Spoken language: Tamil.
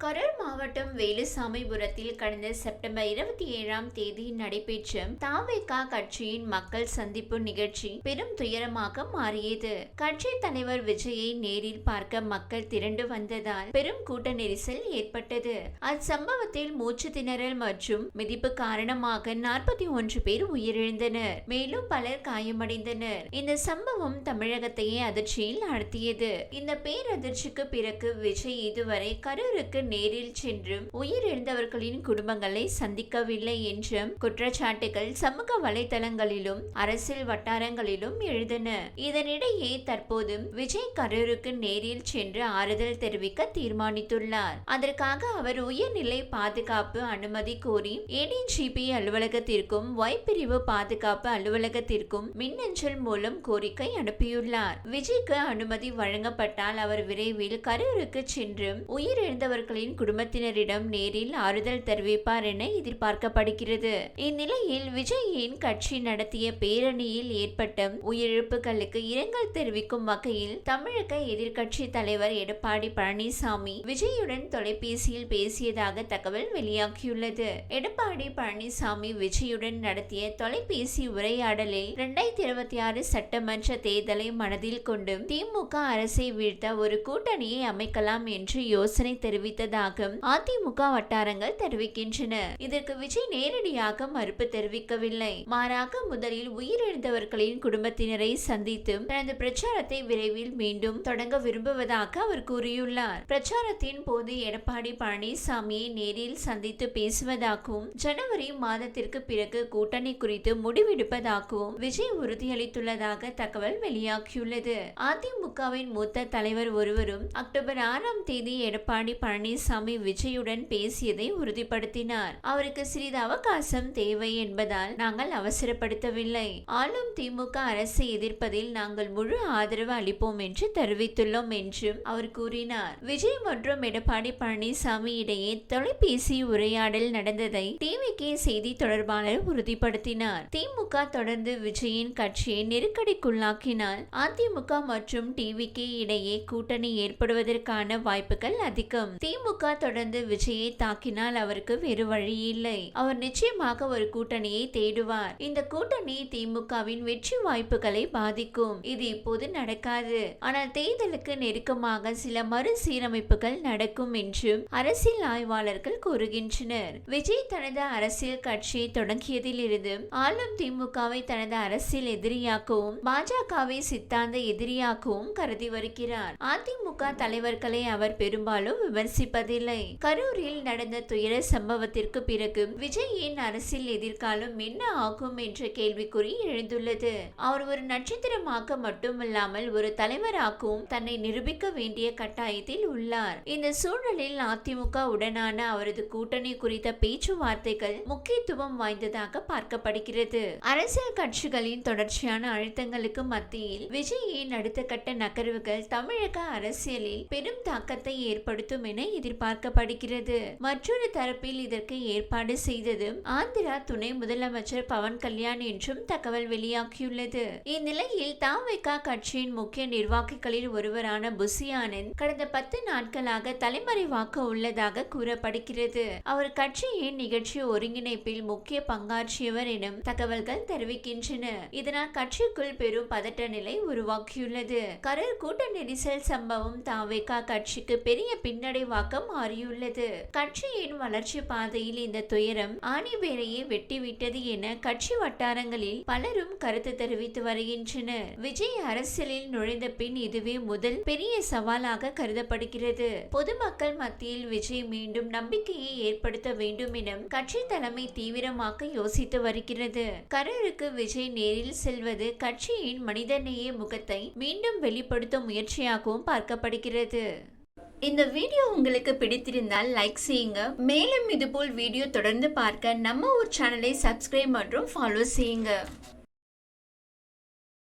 கரூர் மாவட்டம் வேலுசாமிபுரத்தில் கடந்த செப்டம்பர் 27ஆம் தேதி நடைபெற்ற தாவேகா கட்சியின் மக்கள் சந்திப்பு நிகழ்ச்சி பெரும் துயரமாக மாறியது. கட்சி தலைவர் விஜயை நேரில் பார்க்க மக்கள் திரண்டு வந்ததால் பெரும் கூட்ட நெரிசல் ஏற்பட்டது. அச்சம்பவத்தில் மூச்சு திணறல் மற்றும் மிதிப்பு காரணமாக 41 பேர் உயிரிழந்தனர். மேலும் பலர் காயமடைந்தனர். இந்த சம்பவம் தமிழகத்தையே அதிர்ச்சியில் ஆழ்த்தியது. இந்த பேரதிர்ச்சிக்கு பிறகு விஜய் இதுவரை கரூருக்கு நேரில் சென்று உயிரிழந்தவர்களின் குடும்பங்களை சந்திக்கவில்லை என்ற குற்றச்சாட்டுகள் சமூக வலைதளங்களிலும் அரசியல் வட்டாரங்களிலும் எழுந்தன. இதனிடையே தற்போது விஜய் கரூருக்கு நேரில் சென்று ஆறுதல் தெரிவிக்க தீர்மானித்துள்ளார். அதற்காக அவர் உயர்நிலை பாதுகாப்பு அனுமதி கோரி ஏடிஜிபி அலுவலகத்திற்கும் ஒய் பிரிவு பாதுகாப்பு அலுவலகத்திற்கும் மின்னஞ்சல் மூலம் கோரிக்கை அனுப்பியுள்ளார். விஜய்க்கு அனுமதி வழங்கப்பட்டால் அவர் விரைவில் கரூருக்கு சென்று உயிரிழந்தவர்களின் குடும்பத்தினரிடம் நேரில் ஆறுதல் தெரிவிப்பார் என எதிர்பார்க்கப்படுகிறது. இந்நிலையில் விஜயின் கட்சி நடத்திய பேரணியில் ஏற்பட்ட உயிரிழப்புகளுக்கு இரங்கல் தெரிவிக்கும் வகையில் தமிழக எதிர்க்கட்சி தலைவர் எடப்பாடி பழனிசாமி விஜயுடன் தொலைபேசியில் பேசியதாக தகவல் வெளியாகியுள்ளது. எடப்பாடி பழனிசாமி விஜயுடன் நடத்திய தொலைபேசி உரையாடலில் 2026 சட்டமன்ற தேர்தலை மனதில் கொண்டு திமுக அரசை வீழ்த்த ஒரு கூட்டணியை அமைக்கலாம் என்று யோசனை தெரிவித்ததாக அதிமுக வட்டாரங்கள் தெரிவிக்கின்றன. இதற்கு விஜய் நேரடியாக மறுப்பு தெரிவிக்கவில்லை. மாறாக முதலில் உயிரிழந்தவர்களின் குடும்பத்தினரை சந்தித்து தனது பிரச்சாரத்தை விரைவில் மீண்டும் தொடங்க விரும்புவதாக அவர் கூறியுள்ளார். பிரச்சாரத்தின் போது எடப்பாடி பழனிசாமியை நேரில் சந்தித்து பேசுவதாகவும் ஜனவரி மாதத்திற்கு பிறகு கூட்டணி குறித்து முடிவெடுப்பதாகவும் விஜய் உறுதியளித்துள்ளதாக தகவல் வெளியாகியுள்ளது. அதிமுகவின் மூத்த தலைவர் ஒருவரும் அக்டோபர் 6ஆம் தேதி எடப்பாடி பழனிசாமி விஜயுடன் பேசியதை உறுதிப்படுத்தினார். அவருக்கு சிறிது அவகாசம் தேவை என்பதால் நாங்கள் அவசரப்படுத்தவில்லை. ஆளும் திமுக அரசை எதிர்ப்பதில் நாங்கள் முழு ஆதரவு அளிப்போம் என்று தெரிவித்துள்ளோம் என்றும் அவர் கூறினார். விஜய் மற்றும் எடப்பாடி பழனிசாமி இடையே தொலைபேசி உரையாடல் நடந்ததை டிவிகே செய்தி தொடர்பாளர் உறுதிப்படுத்தினார். திமுக தொடர்ந்து விஜயின் கட்சியை நெருக்கடிக்குள்ளாக்கினால் அதிமுக மற்றும் டிவிகே இடையே கூட்டணி ஏற்படுவதற்கான வாய்ப்புகள் அதிகம். திமுக தொடர்ந்து விஜயை தாக்கினால் அவருக்கு வேறு வழி இல்லை. அவர் நிச்சயமாக ஒரு கூட்டணியை தேடுவார். இந்த கூட்டணி திமுகவின் வெற்றி வாய்ப்புகளை பாதிக்கும். இது இப்போது நடக்காது. ஆனால் தேர்தலுக்கு நெருக்கமாக சில மறுசீரமைப்புகள் நடக்கும் என்று அரசியல் ஆய்வாளர்கள் கூறுகின்றனர். விஜய் தனது அரசியல் கட்சியை தொடங்கியதில் இருந்து ஆளும் திமுகவை தனது அரசியல் எதிரியாகவும் பாஜகவை சித்தாந்த எதிரியாகவும் கருதி வருகிறார். அதிமுக தலைவர்களை அவர் பெரும்பாலும் விமர்சிப்பதில்லை. கரூரில் நடந்த துயர சம்பவத்திற்கு பிறகு விஜயின் அரசியல் எதிர்காலம் என்ன ஆகும் என்ற கேள்விக்குறி எழுந்துள்ளது. அவர் ஒரு நட்சத்திரமாக மட்டுமல்லாமல் ஒரு தலைவராகவும் தன்னை நிரூபிக்க வேண்டிய கட்டாயத்தில் உள்ளார். இந்த சூழலில் அதிமுக உடனான அவரது கூட்டணி குறித்த பேச்சுவார்த்தைகள் முக்கியத்துவம் வாய்ந்ததாக பார்க்கப்படுகிறது. அரசியல் கட்சிகளின் தொடர்ச்சியான அழுத்தங்களுக்கு மத்தியில் விஜயின் அடுத்த கட்ட நகர்வுகள் தமிழக அரசியலில் பெரும் தாக்கத்தை ஏற்படுத்தும் என எதிர்பார்க்கப்படுகிறது. மற்றொரு தரப்பில் இதற்கு ஏற்பாடு செய்தது ஆந்திரா துணை முதலமைச்சர் பவன் கல்யாண் என்றும் தகவல் வெளியாகியுள்ளது. இந்நிலையில் தாவேகா கட்சியின் முக்கிய நிர்வாகிகளில் ஒருவரான புசி ஆனந்த் கடந்த 10 நாட்களாக தலைமறைவாக்க உள்ளதாக கூறப்படுகிறது. அவர் கட்சியின் நிகழ்ச்சி ஒருங்கிணைப்பில் முக்கிய பங்காற்றியவர் எனும் தகவல்கள் தெரிவிக்கின்றன. இதனால் கட்சிக்குள் பெரும் பதட்ட நிலை உருவாக்கியுள்ளது. கரூர் கூட்ட நெரிசல் சம்பவம் தாவேகா கட்சிக்கு பெரிய பின்னடைவாக மாறியுள்ளது. கட்சியின் வளர்ச்சி பாதையில் இந்த துயரம் ஆணிவேரையே வெட்டிவிட்டது என கட்சி வட்டாரங்களில் பலரும் கருத்து தெரிவித்து வருகின்றனர். விஜய் அரசியலில் நுழைந்த பின் இதுவே முதல் பெரிய சவாலாக கருதப்படுகிறது. பொதுமக்கள் மத்தியில் விஜய் மீண்டும் நம்பிக்கையை ஏற்படுத்த வேண்டும் என கட்சி தலைமை தீவிரமாக யோசித்து வருகிறது. கரூருக்கு விஜய் நேரில் செல்வது கட்சியின் மனிதநேய முகத்தை மீண்டும் வெளிப்படுத்தும் முயற்சியாகவும் பார்க்கப்படுகிறது. இந்த வீடியோ உங்களுக்கு பிடித்திருந்தால் லைக் செய்யுங்க. மேலும் இதுபோல் வீடியோ தொடர்ந்து பார்க்க நம்ம ஒரு சேனலை சப்ஸ்கிரைப் மற்றும் ஃபாலோ செய்யுங்க.